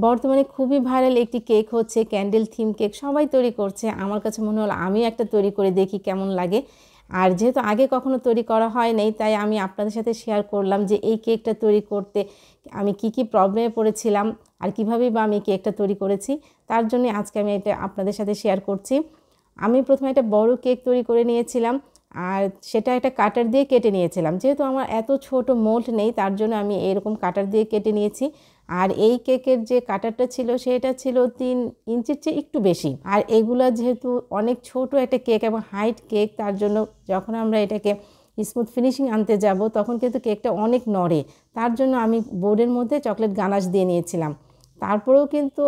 বর্তমানে খুবই ভাইরাল একটি কেক হচ্ছে ক্যান্ডেল থিম কেক, সবাই তৈরি করছে। আমার কাছে মনে হলো আমি একটা তৈরি করে দেখি কেমন লাগে। আর যেহেতু আগে কখনো তৈরি করা হয় নাই, তাই আমি আপনাদের সাথে শেয়ার করলাম যে এই কেকটা তৈরি করতে আমি কি প্রবলেমে পড়েছিলাম আর কীভাবেই বা আমি কেকটা তৈরি করেছি। তার জন্য আজকে আমি এটা আপনাদের সাথে শেয়ার করছি। আমি প্রথমে একটা বড় কেক তৈরি করে নিয়েছিলাম, আর সেটা একটা কাটার দিয়ে কেটে নিয়েছিলাম। যেহেতু আমার এত ছোট মোল্ড নেই, তার জন্য আমি এরকম কাটার দিয়ে কেটে নিয়েছি। আর এই কেকের যে কাটারটা ছিল সেটা ছিল 3 ইঞ্চির চেয়ে একটু বেশি। আর এগুলা যেহেতু অনেক ছোট একটা কেক এবং হাইট কেক, তার জন্য যখন আমরা এটাকে স্মুথ ফিনিশিং আনতে যাব তখন কিন্তু কেকটা অনেক নড়ে। তার জন্য আমি বোর্ডের মধ্যে চকলেট গানাশ দিয়ে নিয়েছিলাম। তারপরেও কিন্তু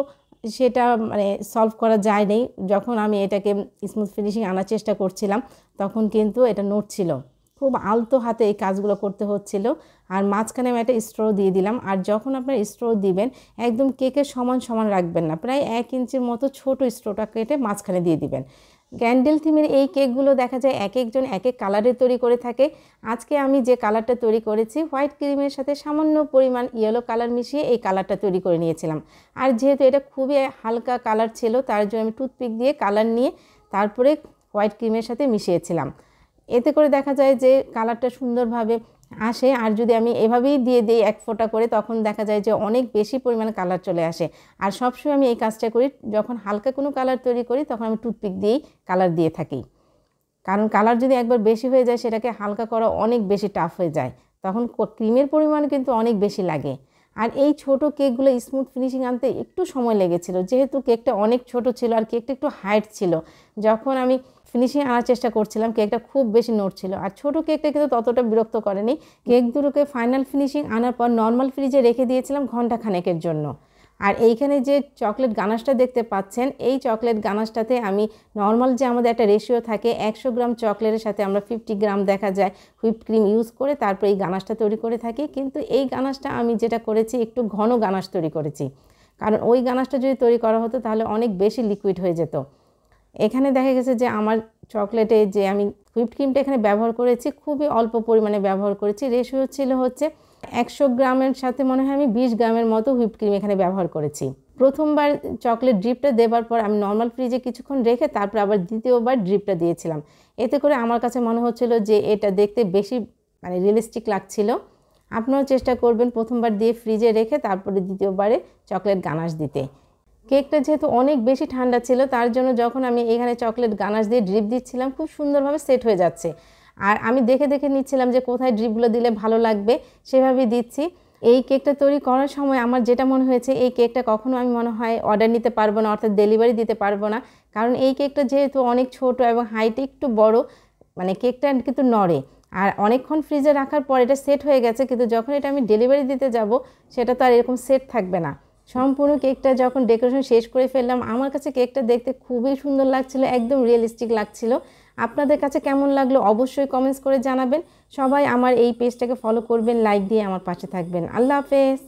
সেটা সলভ করা যায়নি। যখন আমি এটাকে স্মুথ ফিনিশিং আনার চেষ্টা করছিলাম তখন কিন্তু এটা নড়ছিল। খুব আলতো হাতে এই কাজগুলো করতে হচ্ছিল। আর মাঝখানে আমি একটা স্ট্র দিয়ে দিলাম। আর যখন আপনার স্ট্র দিবেন একদম কেকের সমান সমান রাখবেন না, প্রায় 1 ইঞ্চির মতো ছোট স্ট্রটা কেটে মাঝখানে দিয়ে দিবেন। ক্যান্ডেল থিমের এই কেকগুলো দেখা যায় এক একজন এক এক কালারের তৈরি করে থাকে। আজকে আমি যে কালারটা তৈরি করেছি হোয়াইট ক্রিমের সাথে সামান্য পরিমাণ ইয়েলো কালার মিশিয়ে এই কালারটা তৈরি করে নিয়েছিলাম। আর যেহেতু এটা খুবই হালকা কালার ছিল, তার জন্য আমি টুথপিক দিয়ে কালার নিয়ে তারপরে হোয়াইট ক্রিমের সাথে মিশিয়েছিলাম। এতে করে দেখা যায় যে কালারটা সুন্দরভাবে আসে। আর যদি আমি এভাবেই দিয়ে দিই 1 ফোঁটা করে, তখন দেখা যায় যে অনেক বেশি পরিমাণে কালার চলে আসে। আর সবসময় আমি এই কাজটা করি, যখন হালকা কোনো কালার তৈরি করি তখন আমি টুথপিক দিয়েই কালার দিয়ে থাকি। কারণ কালার যদি একবার বেশি হয়ে যায় সেটাকে হালকা করা অনেক বেশি টাফ হয়ে যায়, তখন ক্রিমের পরিমাণ কিন্তু অনেক বেশি লাগে। আর এই ছোট কেকগুলো স্মুথ ফিনিশিং আনতে একটু সময় লেগেছিল, যেহেতু কেকটা অনেক ছোট ছিল আর কেকটা একটু হাইট ছিল। যখন আমি ফিনিশিং আনার চেষ্টা করছিলাম কেকটা খুব বেশি নড়ছিল। আর ছোট কেকটা কিন্তু ততটা বিরক্ত করেনি। কেক দুটোকে ফাইনাল ফিনিশিং আনার পর নর্মাল ফ্রিজে রেখে দিয়েছিলাম ঘন্টাখানেকের জন্য। আর এইখানে যে চকলেট গানাশটা দেখতে পাচ্ছেন, এই চকলেট গানাশটাতে আমি নর্মাল যে আমাদের একটা রেশিও থাকে 100 গ্রাম চকলেটের সাথে আমরা 50 গ্রাম দেখা যায় হুইপ ক্রিম ইউজ করে তারপর এই গানাশটা তৈরি করে থাকি। কিন্তু এই গানাশটা আমি যেটা করেছি একটু ঘন গানাশ তৈরি করেছি, কারণ ওই গানাশটা যদি তৈরি করা হতো তাহলে অনেক বেশি লিকুইড হয়ে যেত। এখানে দেখা গেছে যে আমার চকলেটে যে আমি হুইপ ক্রিমটা এখানে ব্যবহার করেছি খুবই অল্প পরিমাণে ব্যবহার করেছি। রেশিও ছিল হচ্ছে 100 গ্রামের সাথে মনে হয় আমি 20 গ্রামের মতো হুইপ ক্রিম এখানে ব্যবহার করেছি। প্রথমবার চকলেট ড্রিপটা দেওয়ার পর আমি নর্মাল ফ্রিজে কিছুক্ষণ রেখে তারপর আবার দ্বিতীয়বার ড্রিপটা দিয়েছিলাম। এতে করে আমার কাছে মনে হচ্ছিল যে এটা দেখতে বেশি রিয়েলিস্টিক লাগছিল। আপনারাও চেষ্টা করবেন প্রথমবার দিয়ে ফ্রিজে রেখে তারপরে দ্বিতীয়বারে চকলেট গানাশ দিতে। কেকটা যেহেতু অনেক বেশি ঠান্ডা ছিল, তার জন্য যখন আমি এখানে চকলেট গানাশ দিয়ে ড্রিপ দিচ্ছিলাম খুব সুন্দরভাবে সেট হয়ে যাচ্ছে। আর আমি দেখে দেখে নিচ্ছিলাম যে কোথায় ড্রিপগুলো দিলে ভালো লাগবে, সেভাবেই দিচ্ছি। এই কেকটা তৈরি করার সময় আমার যেটা মনে হয়েছে, এই কেকটা কখনো আমি মনে হয় অর্ডার নিতে পারবো না, অর্থাৎ ডেলিভারি দিতে পারবো না। কারণ এই কেকটা যেহেতু অনেক ছোট এবং হাইটে একটু বড়, কেকটা কিন্তু নড়ে। আর অনেকক্ষণ ফ্রিজে রাখার পর এটা সেট হয়ে গেছে, কিন্তু যখন এটা আমি ডেলিভারি দিতে যাব সেটা তো আর এরকম সেট থাকবে না। সম্পূর্ণ কেকটা যখন ডেকোরেশন শেষ করে ফেললাম, আমার কাছে কেকটা দেখতে খুবই সুন্দর লাগছিল, একদম রিয়েলিস্টিক লাগছিল। আপনাদের কাছে কেমন লাগলো অবশ্যই কমেন্টস করে জানাবেন। সবাই আমার এই পেজটাকে ফলো করবেন, লাইক দিয়ে আমার পাশে থাকবেন। আল্লাহ হাফেজ।